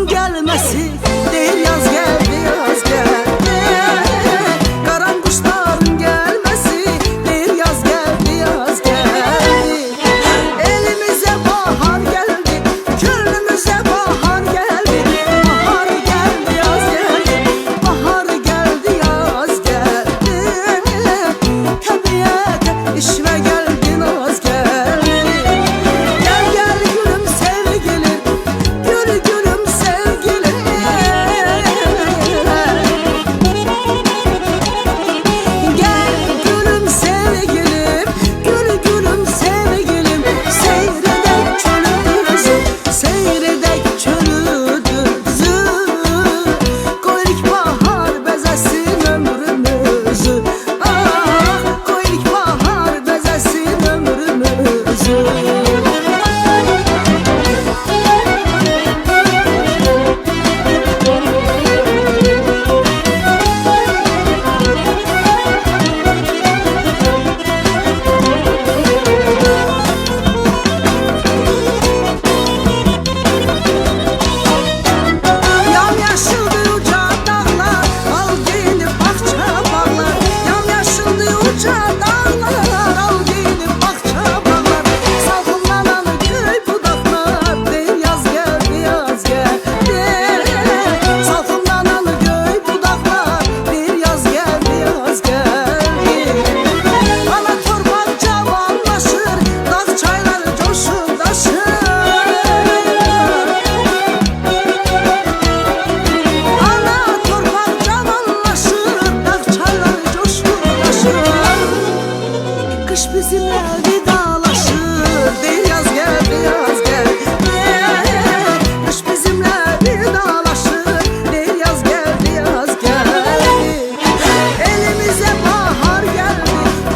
kışın gelmesi değil, yaz geldi, yaz geldi. Karan kuşların gelmesi değil, yaz geldi, yaz geldi. Elimize bahar geldi, gönlümüze bahar geldi. Bahar geldi, yaz geldi, bahar geldi, yaz geldi. Tabiate işime geldi, naz geldi. Gel gel gülüm sevgilim, gül gülüm sevgilim. Gel gülüm sevgilim, gül gülüm sevgilim. Seyredek çölümüzü, seyredek çölümüzü. Koylik bahar bezesin ömrümüzü. Ah, koylik bahar bezesin ömrümüzü. Yamyaşıldı uca dağlar, al giyinip bahçe bağlar. Yamyaşıldı uca dağlar, al giyinip bahçe bağlar. Salkımlanan köy budaklar değil, yaz geldi, yaz geldi. Salkımlanan köy budaklar değil, yaz geldi, yaz geldi. Ana torpak cavanlaşır, dağ çayları coşup taşır. Ana torpak cavanlaşır, dağ çayları coşup taşır. Kış bizimle vidalaşır değil, yaz geldi, yaz geldi. Kış bizimle vidalaşır değil, yaz geldi, yaz geldi. Elimize bahar geldi,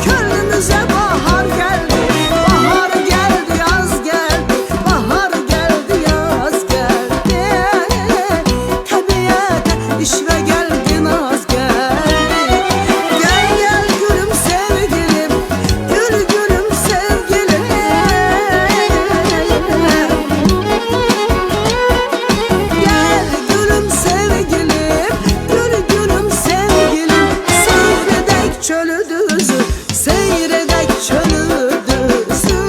gönlümüze bahar geldi. Bahar geldi, yaz geldi, bahar geldi, yaz geldi. Tabiate işve geldi, naz geldi. Gel gel gülüm sevgilim, gül gülüm sevgilim. Gel gülüm sevgilim, gül gülüm sevgilim. Seyredek çölü düzü, seyredek çölü düzü.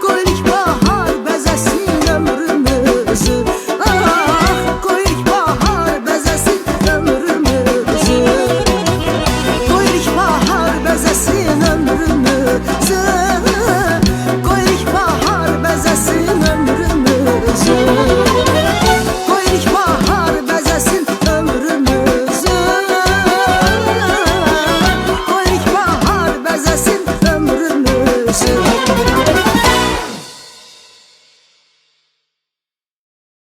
Koylik bahar bezesin ömrümüzü. Ah, koylik bahar bezesin ömrümüzü. Koylik bahar bezesin ömrümüzü.